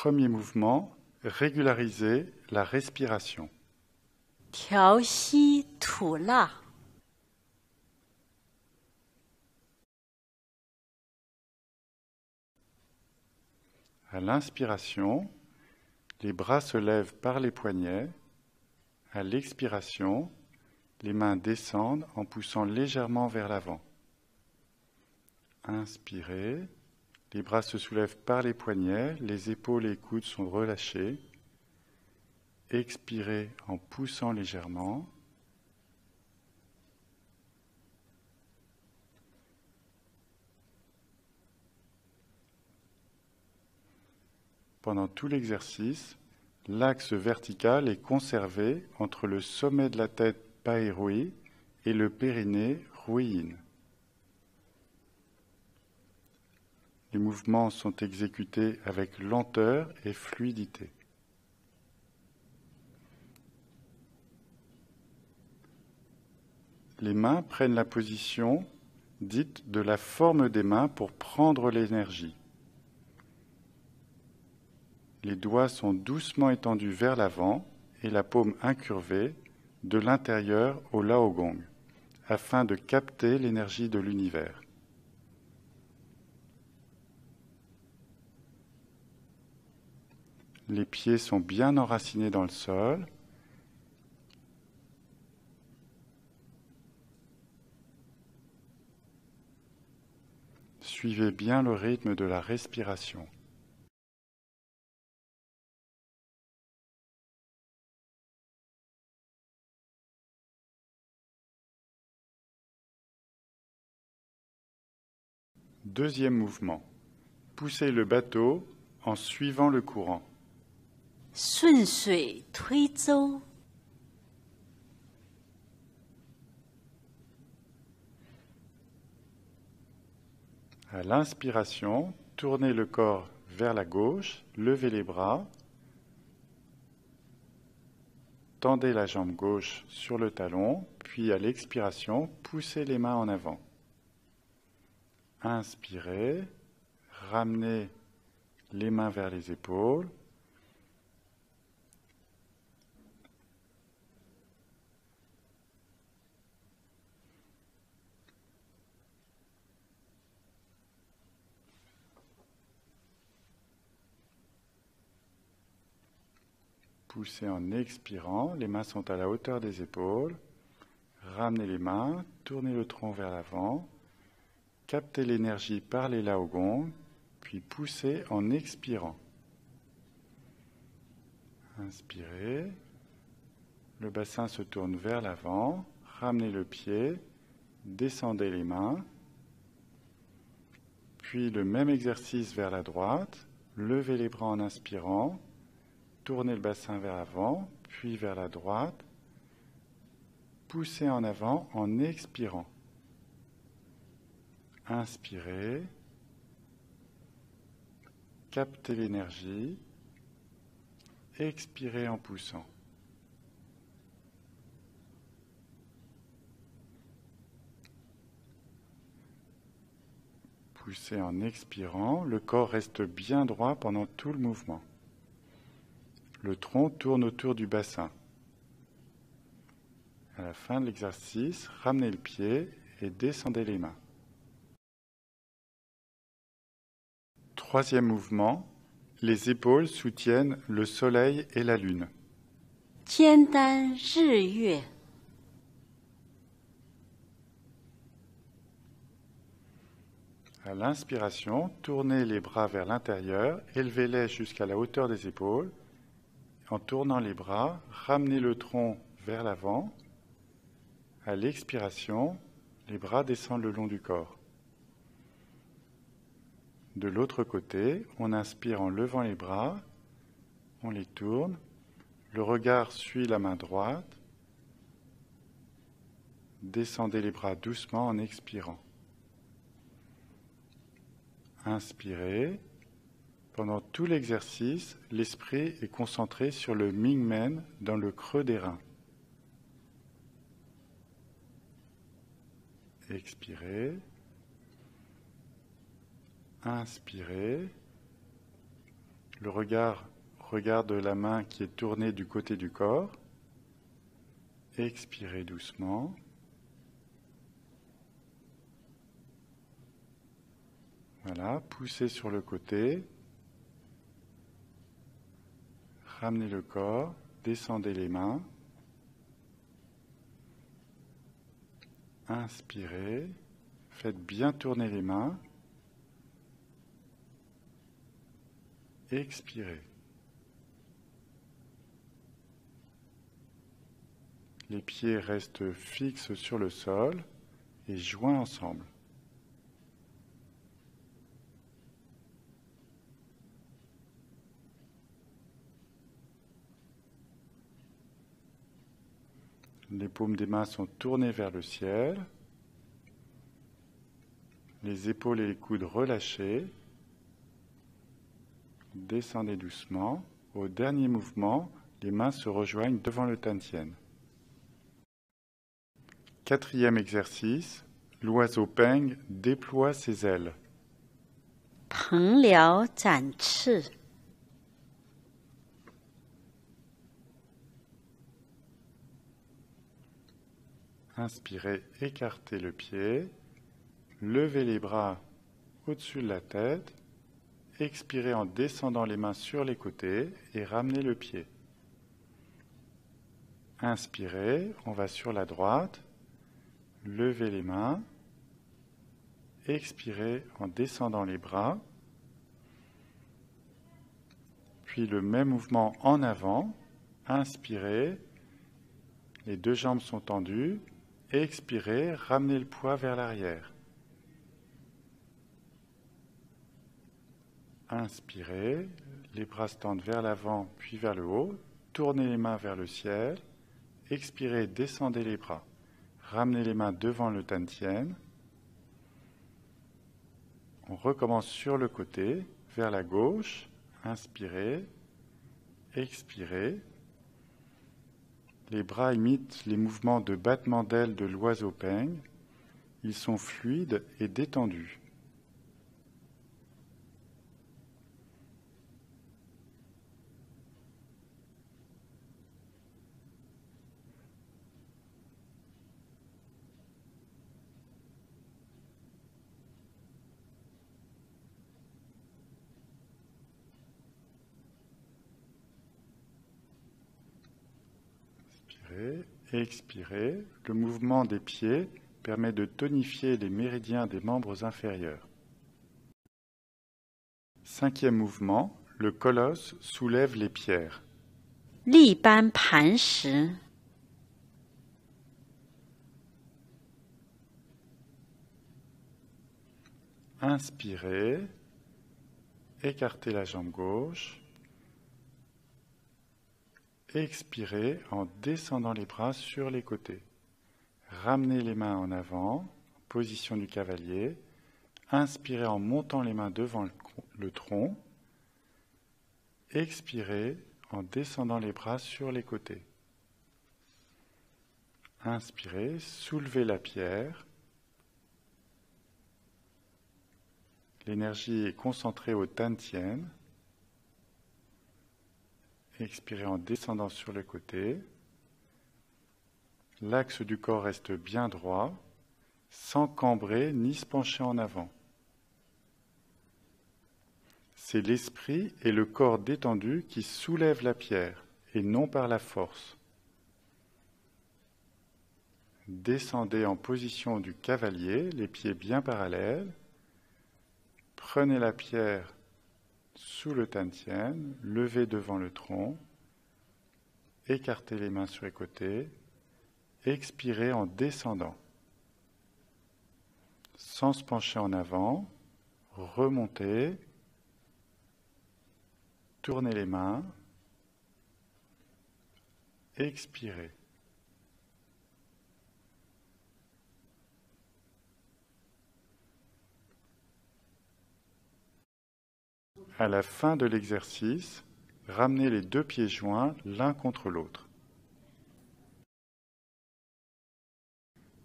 Premier mouvement, régulariser la respiration. 调息吐纳， À l'inspiration, les bras se lèvent par les poignets. À l'expiration, les mains descendent en poussant légèrement vers l'avant. Inspirez, les bras se soulèvent par les poignets, les épaules et les coudes sont relâchés. Expirez en poussant légèrement. Pendant tout l'exercice, l'axe vertical est conservé entre le sommet de la tête Pairui et le périnée Ruiyin. Les mouvements sont exécutés avec lenteur et fluidité. Les mains prennent la position dite de la forme des mains pour prendre l'énergie. Les doigts sont doucement étendus vers l'avant et la paume incurvée de l'intérieur au Laogong, afin de capter l'énergie de l'univers. Les pieds sont bien enracinés dans le sol. Suivez bien le rythme de la respiration. Deuxième mouvement. Poussez le bateau en suivant le courant. 顺水推舟， À l'inspiration, tournez le corps vers la gauche, levez les bras, tendez la jambe gauche sur le talon, puis à l'expiration, poussez les mains en avant. Inspirez, ramenez les mains vers les épaules. Poussez en expirant, les mains sont à la hauteur des épaules. Ramenez les mains, tournez le tronc vers l'avant. Captez l'énergie par les Laogong, puis poussez en expirant. Inspirez. Le bassin se tourne vers l'avant. Ramenez le pied, descendez les mains. Puis le même exercice vers la droite. Levez les bras en inspirant. Tournez le bassin vers l'avant, puis vers la droite. Poussez en avant en expirant. Inspirez. Captez l'énergie. Expirez en poussant. Poussez en expirant. Le corps reste bien droit pendant tout le mouvement. Le tronc tourne autour du bassin. À la fin de l'exercice, ramenez le pied et descendez les mains. Troisième mouvement, les épaules soutiennent le soleil et la lune. 肩担日月， À l'inspiration, tournez les bras vers l'intérieur, élevez-les jusqu'à la hauteur des épaules. En tournant les bras, ramenez le tronc vers l'avant. À l'expiration, les bras descendent le long du corps. De l'autre côté, on inspire en levant les bras, on les tourne, le regard suit la main droite. Descendez les bras doucement en expirant. Inspirez. Pendant tout l'exercice, l'esprit est concentré sur le Mingmen dans le creux des reins. Expirez. Inspirez. le regard regarde la main qui est tournée du côté du corps. Expirez doucement. Voilà, poussez sur le côté. Ramenez le corps, descendez les mains. Inspirez, faites bien tourner les mains. Expirez. Les pieds restent fixes sur le sol et joints ensemble. Les paumes des mains sont tournées vers le ciel. Les épaules et les coudes relâchés. Descendez doucement. Au dernier mouvement, les mains se rejoignent devant le Tantien. Quatrième exercice, l'oiseau Peng déploie ses ailes. 鹏鸟展翅， Inspirez, écartez le pied, levez les bras au-dessus de la tête, expirez en descendant les mains sur les côtés et ramenez le pied. Inspirez, on va sur la droite, levez les mains, expirez en descendant les bras, puis le même mouvement en avant, inspirez, les deux jambes sont tendues, expirez, ramenez le poids vers l'arrière. Inspirez, les bras se tendent vers l'avant puis vers le haut, tournez les mains vers le ciel, expirez, descendez les bras. Ramenez les mains devant le Tantien. On recommence sur le côté, vers la gauche. Inspirez, expirez. Les bras imitent les mouvements de battement d'ailes de l'oiseau Peng. Ils sont fluides et détendus. Expirez. Le mouvement des pieds permet de tonifier les méridiens des membres inférieurs. Cinquième mouvement, le colosse soulève les pierres. 力搬磐石， Inspirez, écartez la jambe gauche. Expirez en descendant les bras sur les côtés. Ramenez les mains en avant, position du cavalier. Inspirez en montant les mains devant le tronc. Expirez en descendant les bras sur les côtés. Inspirez, soulevez la pierre. L'énergie est concentrée au Tantien. Expirez en descendant sur le côté. L'axe du corps reste bien droit, sans cambrer ni se pencher en avant. C'est l'esprit et le corps détendu qui soulèvent la pierre, et non par la force. Descendez en position du cavalier, les pieds bien parallèles. Prenez la pierre sous le Tantien, levez devant le tronc, écartez les mains sur les côtés, expirez en descendant. Sans se pencher en avant, remontez, tournez les mains, expirez. À la fin de l'exercice, ramenez les deux pieds joints l'un contre l'autre.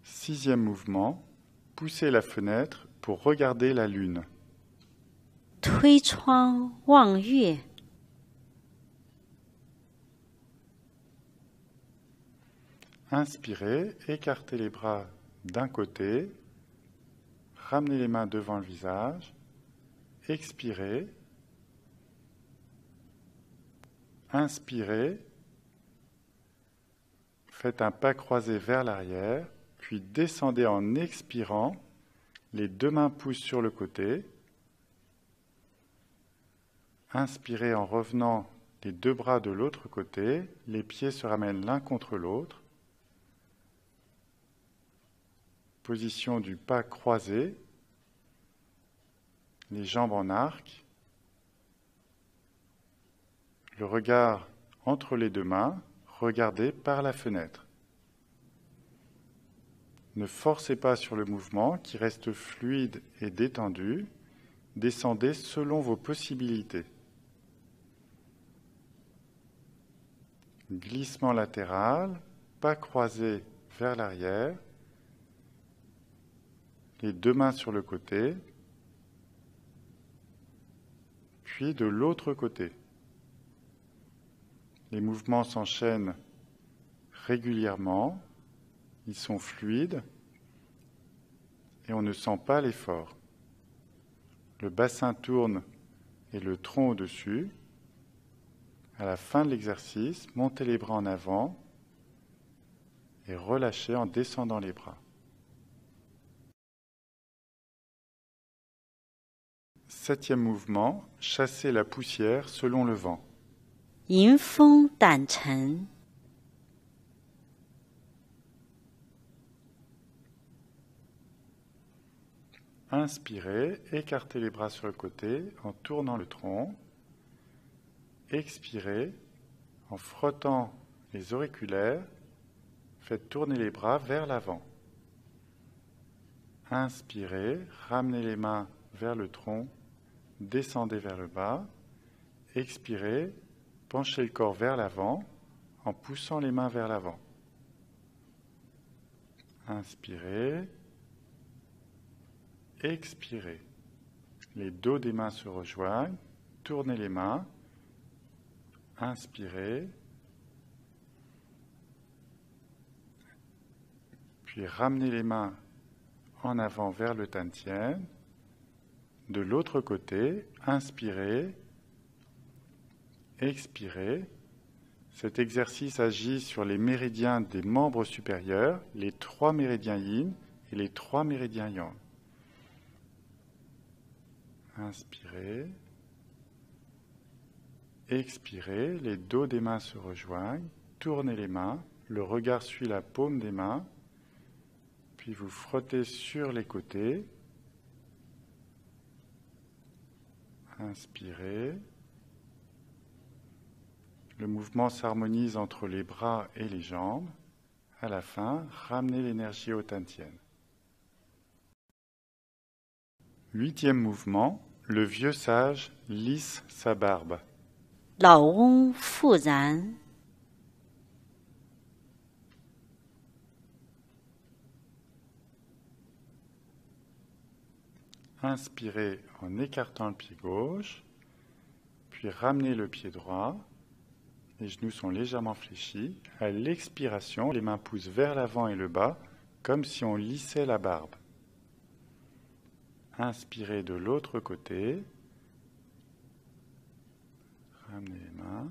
Sixième mouvement, poussez la fenêtre pour regarder la lune. 推窗望月， Inspirez, écartez les bras d'un côté, ramenez les mains devant le visage, expirez, inspirez, faites un pas croisé vers l'arrière, puis descendez en expirant, les deux mains poussent sur le côté, inspirez en revenant les deux bras de l'autre côté, les pieds se ramènent l'un contre l'autre, position du pas croisé, les jambes en arc, le regard entre les deux mains, regardez par la fenêtre. Ne forcez pas sur le mouvement qui reste fluide et détendu, descendez selon vos possibilités. Glissement latéral, pas croisé vers l'arrière, les deux mains sur le côté, puis de l'autre côté. Les mouvements s'enchaînent régulièrement, ils sont fluides et on ne sent pas l'effort. Le bassin tourne et le tronc au-dessus. À la fin de l'exercice, montez les bras en avant et relâchez en descendant les bras. 7e mouvement, chassez la poussière selon le vent. 迎风掸尘， Inspirez, écartez les bras sur le côté en tournant le tronc. Expirez, en frottant les auriculaires, faites tourner les bras vers l'avant. Inspirez, ramenez les mains vers le tronc, descendez vers le bas. Expirez, penchez le corps vers l'avant en poussant les mains vers l'avant. Inspirez, expirez. Les dos des mains se rejoignent, tournez les mains. Inspirez, puis ramenez les mains en avant vers le tantien. De l'autre côté, inspirez, expirez. Cet exercice agit sur les méridiens des membres supérieurs, les 3 méridiens yin et les 3 méridiens yang. Inspirez, expirez, les dos des mains se rejoignent, tournez les mains, le regard suit la paume des mains, puis vous frottez sur les côtés. Inspirez. Le mouvement s'harmonise entre les bras et les jambes. À la fin, ramenez l'énergie au tantien. 8e mouvement, le vieux sage lisse sa barbe. 老翁复燃， Inspirez en écartant le pied gauche, puis ramenez le pied droit. Les genoux sont légèrement fléchis. À l'expiration, les mains poussent vers l'avant et le bas, comme si on lissait la barbe. Inspirez de l'autre côté. Ramenez les mains.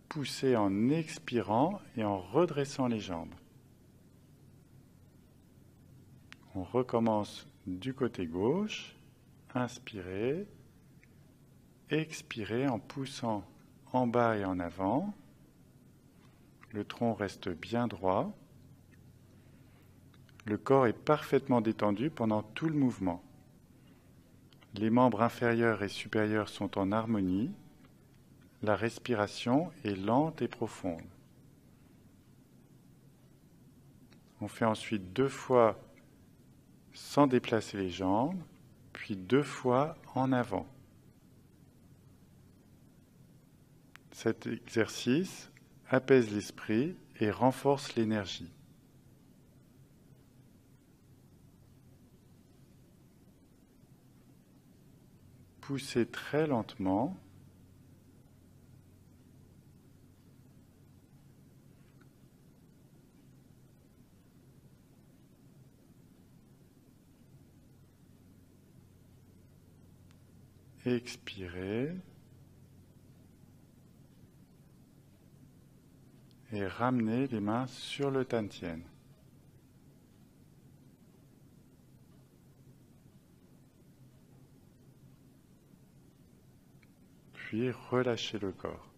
Poussez en expirant et en redressant les jambes. On recommence du côté gauche. Inspirez. Expirez en poussant en bas et en avant. Le tronc reste bien droit. Le corps est parfaitement détendu pendant tout le mouvement. Les membres inférieurs et supérieurs sont en harmonie. La respiration est lente et profonde. On fait ensuite 2 fois sans déplacer les jambes, puis 2 fois en avant. Cet exercice apaise l'esprit et renforce l'énergie. Poussez très lentement. Expirez. Et ramenez les mains sur le Tantien. Puis relâchez le corps.